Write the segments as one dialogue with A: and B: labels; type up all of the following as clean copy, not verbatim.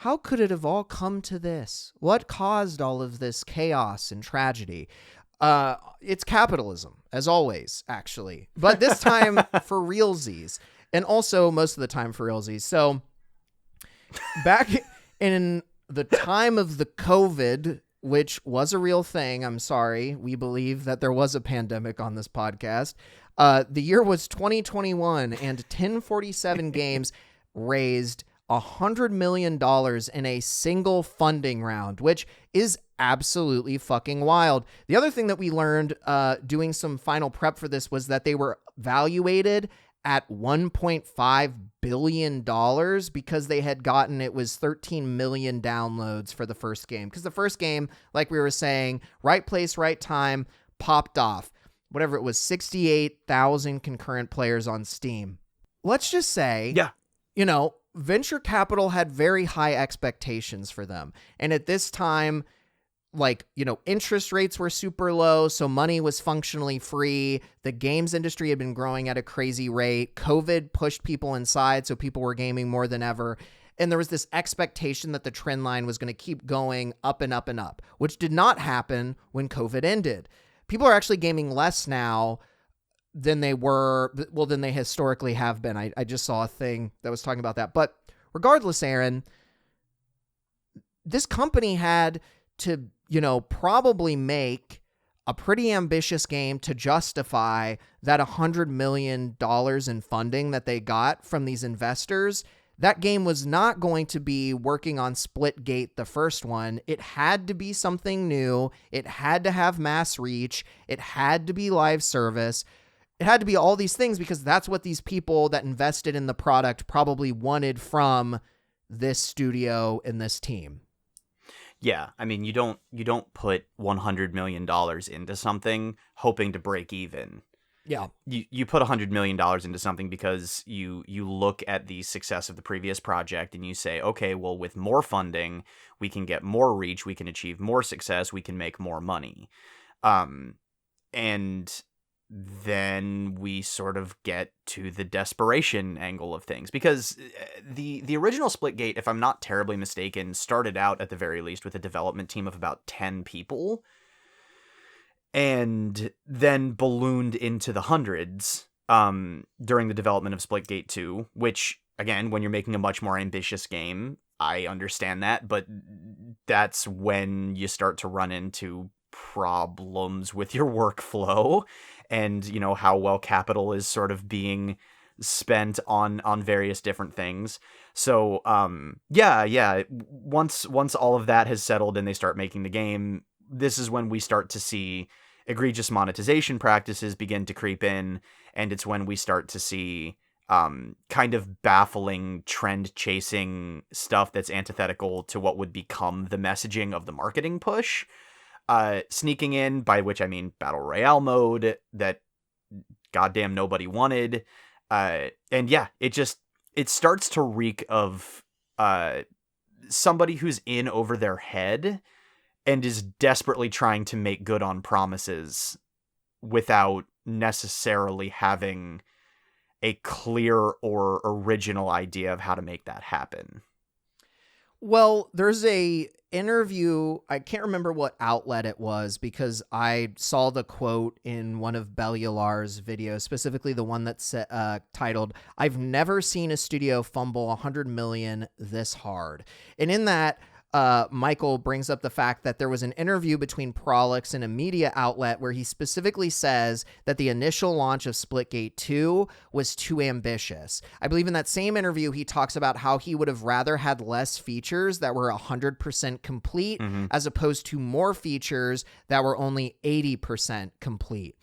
A: how could it have all come to this? What caused all of this chaos and tragedy? It's capitalism, as always, actually. But this time for realsies. And also most of the time for realsies. So back in the time of the COVID, which was a real thing, I'm sorry, we believe that there was a pandemic on this podcast. The year was 2021, and 1047 Games raised $100 million in a single funding round, which is absolutely fucking wild. The other thing that we learned doing some final prep for this was that they were valuated at $1.5 billion because they had gotten, it was 13 million downloads for the first game. Because the first game, like we were saying, right place, right time, popped off. Whatever it was, 68,000 concurrent players on Steam. Let's just say, venture capital had very high expectations for them. And at this time, interest rates were super low, so money was functionally free. The games industry had been growing at a crazy rate. COVID pushed people inside, so people were gaming more than ever. And there was this expectation that the trend line was going to keep going up and up and up, which did not happen when COVID ended. People are actually gaming less now than they were, than they historically have been. I just saw a thing that was talking about that. But regardless, Aaron, this company had to probably make a pretty ambitious game to justify that $100 million in funding that they got from these investors. That game was not going to be working on Splitgate, the first one. It had to be something new. It had to have mass reach. It had to be live service. It had to be all these things because that's what these people that invested in the product probably wanted from this studio and this team.
B: Yeah, I mean, you don't put $100 million into something hoping to break even.
A: Yeah.
B: You put $100 million into something because you look at the success of the previous project and you say, okay, well, with more funding, we can get more reach, we can achieve more success, we can make more money. And then we sort of get to the desperation angle of things, because the original Splitgate, if I'm not terribly mistaken, started out at the very least with a development team of about 10 people and then ballooned into the hundreds during the development of Splitgate 2, which, again, when you're making a much more ambitious game, I understand that, but that's when you start to run into problems with your workflow and, how well capital is sort of being spent on various different things. So, once all of that has settled and they start making the game, this is when we start to see egregious monetization practices begin to creep in, and it's when we start to see kind of baffling trend-chasing stuff that's antithetical to what would become the messaging of the marketing push. Sneaking in, by which I mean Battle Royale mode that goddamn nobody wanted. And yeah, it starts to reek of somebody who's in over their head and is desperately trying to make good on promises without necessarily having a clear or original idea of how to make that happen.
A: Well, there's a interview, I can't remember what outlet it was because I saw the quote in one of Bellular's videos, specifically the one that's titled, "I've never seen a studio fumble 100 million this hard." And in that, Michael brings up the fact that there was an interview between Prolix and a media outlet where he specifically says that the initial launch of Splitgate 2 was too ambitious. I believe in that same interview, he talks about how he would have rather had less features that were 100% complete as opposed to more features that were only 80% complete.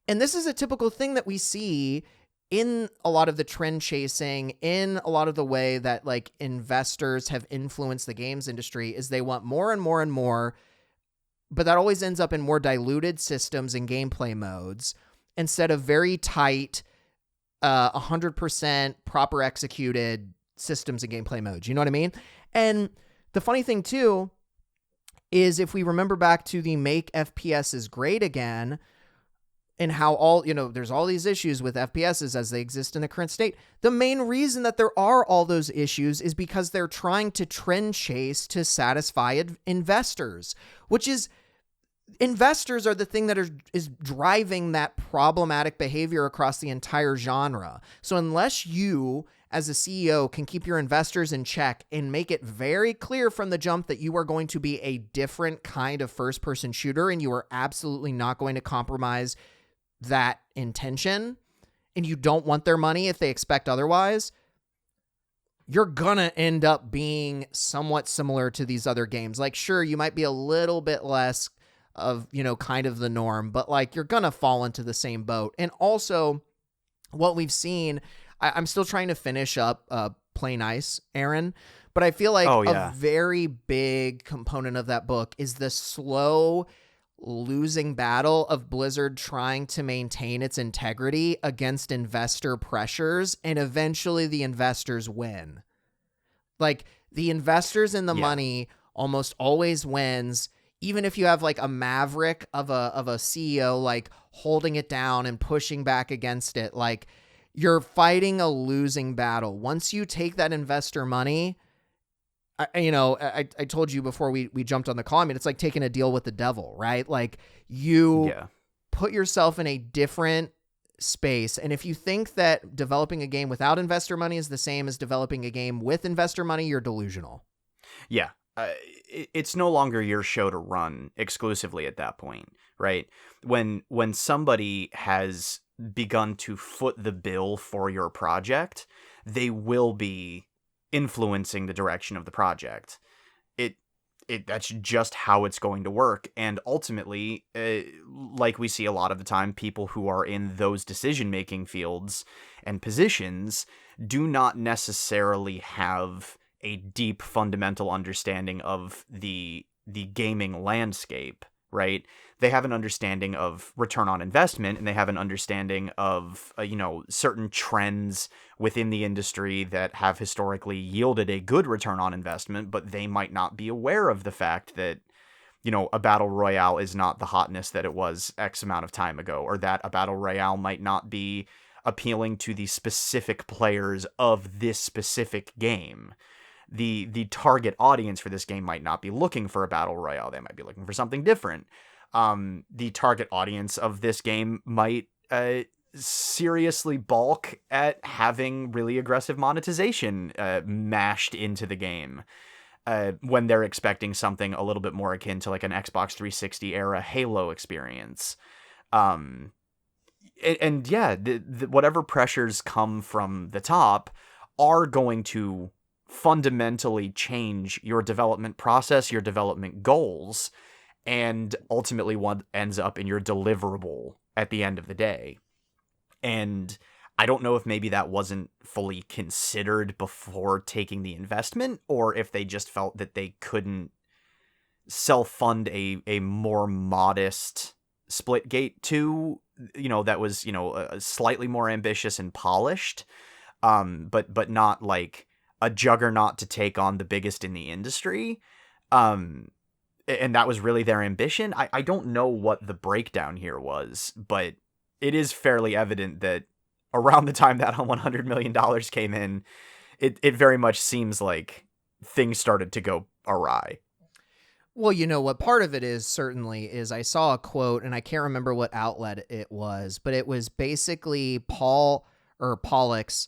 A: And this is a typical thing that we see in a lot of the trend chasing, in a lot of the way that investors have influenced the games industry, is they want more and more and more, but that always ends up in more diluted systems and gameplay modes instead of very tight, 100% proper executed systems and gameplay modes. You know what I mean? And the funny thing too is if we remember back to the Make FPSs Great Again, and how all, there's all these issues with FPSs as they exist in the current state. The main reason that there are all those issues is because they're trying to trend chase to satisfy investors, which is, investors are the thing that is driving that problematic behavior across the entire genre. So unless you, as a CEO, can keep your investors in check and make it very clear from the jump that you are going to be a different kind of first-person shooter and you are absolutely not going to compromise that intention, and you don't want their money if they expect otherwise, you're gonna end up being somewhat similar to these other games. Like, sure, you might be a little bit less of, kind of the norm, but like, you're gonna fall into the same boat. And also, what we've seen, I'm still trying to finish up Play Nice, Aaron, but I feel like a very big component of that book is the slow losing battle of Blizzard trying to maintain its integrity against investor pressures, and eventually the investors win. Like, the investors in the money almost always wins, even if you have like a maverick of a CEO like holding it down and pushing back against it. Like, you're fighting a losing battle. Once you take that investor money, I told you before we jumped on the call, I mean, it's like taking a deal with the devil, right? Like, you put yourself in a different space. And if you think that developing a game without investor money is the same as developing a game with investor money, you're delusional.
B: Yeah. It's no longer your show to run exclusively at that point, right? When somebody has begun to foot the bill for your project, they will be influencing the direction of the project. That's just how it's going to work. And ultimately, like we see a lot of the time, people who are in those decision-making fields and positions do not necessarily have a deep fundamental understanding of the gaming landscape, right? They have an understanding of return on investment, and they have an understanding of, certain trends within the industry that have historically yielded a good return on investment, but they might not be aware of the fact that, a battle royale is not the hotness that it was X amount of time ago, or that a battle royale might not be appealing to the specific players of this specific game. The target audience for this game might not be looking for a battle royale. They might be looking for something different. The target audience of this game might seriously balk at having really aggressive monetization mashed into the game when they're expecting something a little bit more akin to like an Xbox 360 era Halo experience. Whatever pressures come from the top are going to fundamentally change your development process, your development goals, and ultimately what ends up in your deliverable at the end of the day. And I don't know if maybe that wasn't fully considered before taking the investment, or if they just felt that they couldn't self-fund a more modest Splitgate 2, that was, slightly more ambitious and polished, but not like a juggernaut to take on the biggest in the industry. And that was really their ambition. I don't know what the breakdown here was, but it is fairly evident that around the time that $100 million came in, it very much seems like things started to go awry.
A: Well, what part of it is certainly is I saw a quote, and I can't remember what outlet it was, but it was basically Pollux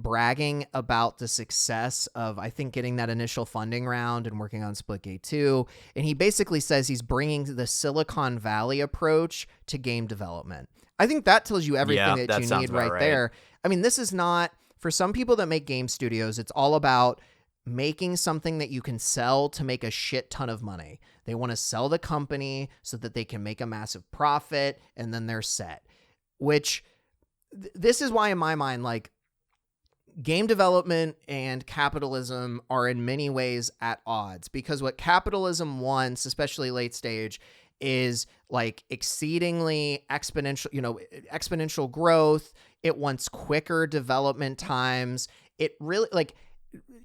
A: bragging about the success of, I think, getting that initial funding round and working on Splitgate 2. And he basically says he's bringing the Silicon Valley approach to game development. I think that tells you everything that you need right there. I mean, this is not, for some people that make game studios, it's all about making something that you can sell to make a shit ton of money. They want to sell the company so that they can make a massive profit, and then they're set. Which, this is why in my mind, like, game development and capitalism are in many ways at odds, because what capitalism wants, especially late stage, is like exceedingly exponential growth. It wants quicker development times. It really, like,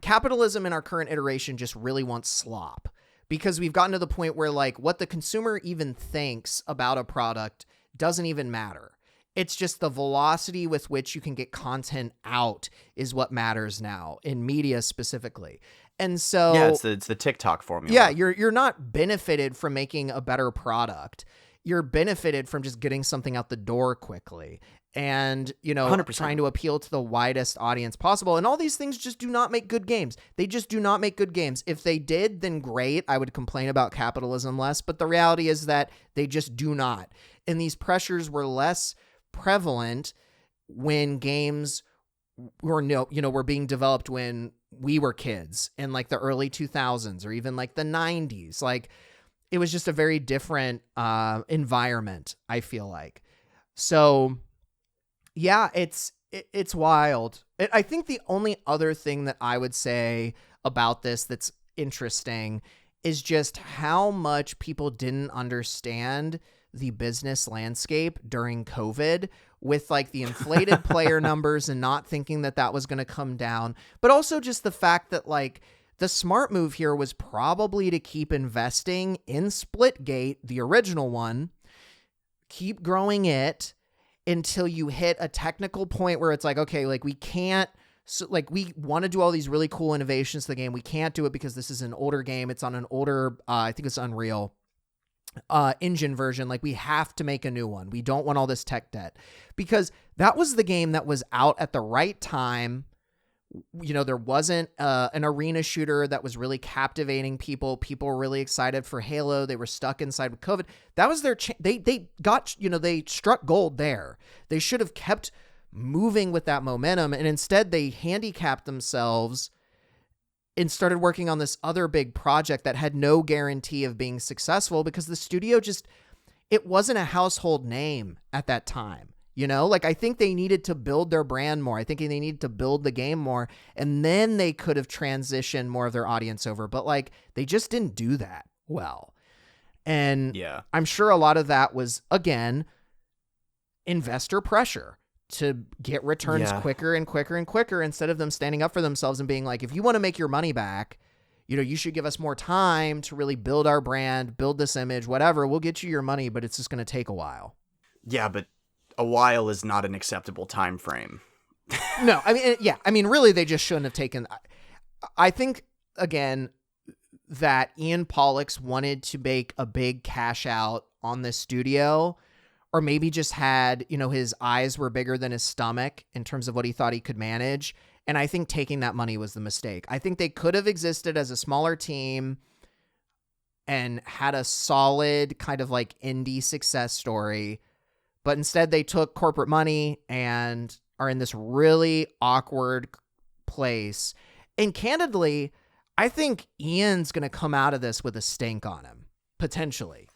A: capitalism in our current iteration just really wants slop, because we've gotten to the point where, like, what the consumer even thinks about a product doesn't even matter. It's just the velocity with which you can get content out is what matters now in media specifically. And so
B: yeah, it's the TikTok formula.
A: yeah, you're not benefited from making a better product. You're benefited from just getting something out the door quickly and,
B: 100%.
A: trying to appeal to the widest audience possible. And all these things just do not make good games. They just do not make good games. If they did, then great. I would complain about capitalism less. But the reality is that they just do not. And these pressures were less prevalent when games were being developed when we were kids in like the early 2000s or even like the 90s. Like, it was just a very different environment, I feel like. So yeah, it's wild. I think the only other thing that I would say about this that's interesting is just how much people didn't understand the business landscape during COVID with like the inflated player numbers and not thinking that was going to come down. But also just the fact that like the smart move here was probably to keep investing in Splitgate, the original one, keep growing it until you hit a technical point where it's like, okay, like we can't, so like we want to do all these really cool innovations to the game. We can't do it because this is an older game. It's on an older, I think it's Unreal engine version. Like we have to make a new one. We don't want all this tech debt because that was the game that was out at the right time. There wasn't an arena shooter that was really captivating people. People were really excited for Halo. They were stuck inside with COVID. That was their they got, they struck gold there. They should have kept moving with that momentum. And instead they handicapped themselves and started working on this other big project that had no guarantee of being successful because the studio it wasn't a household name at that time. Like I think they needed to build their brand more. I think they needed to build the game more, and then they could have transitioned more of their audience over. But like they just didn't do that well. And
B: yeah,
A: I'm sure a lot of that was, again, investor pressure to get returns quicker and quicker and quicker instead of them standing up for themselves and being like, if you want to make your money back, you should give us more time to really build our brand, build this image, whatever. We'll get you your money, but it's just going to take a while.
B: Yeah, but a while is not an acceptable time frame.
A: No, I mean, really, they just shouldn't have taken. I think, again, that Ian Pollux wanted to make a big cash out on this studio, or maybe just had, his eyes were bigger than his stomach in terms of what he thought he could manage. And I think taking that money was the mistake. I think they could have existed as a smaller team and had a solid kind of like indie success story. But instead they took corporate money and are in this really awkward place. And candidly, I think Ian's going to come out of this with a stink on him, potentially.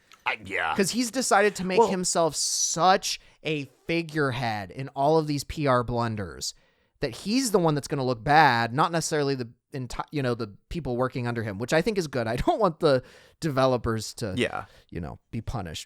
B: Yeah.
A: Because he's decided to make himself such a figurehead in all of these PR blunders that he's the one that's going to look bad, not necessarily the people working under him, which I think is good. I don't want the developers to, be punished.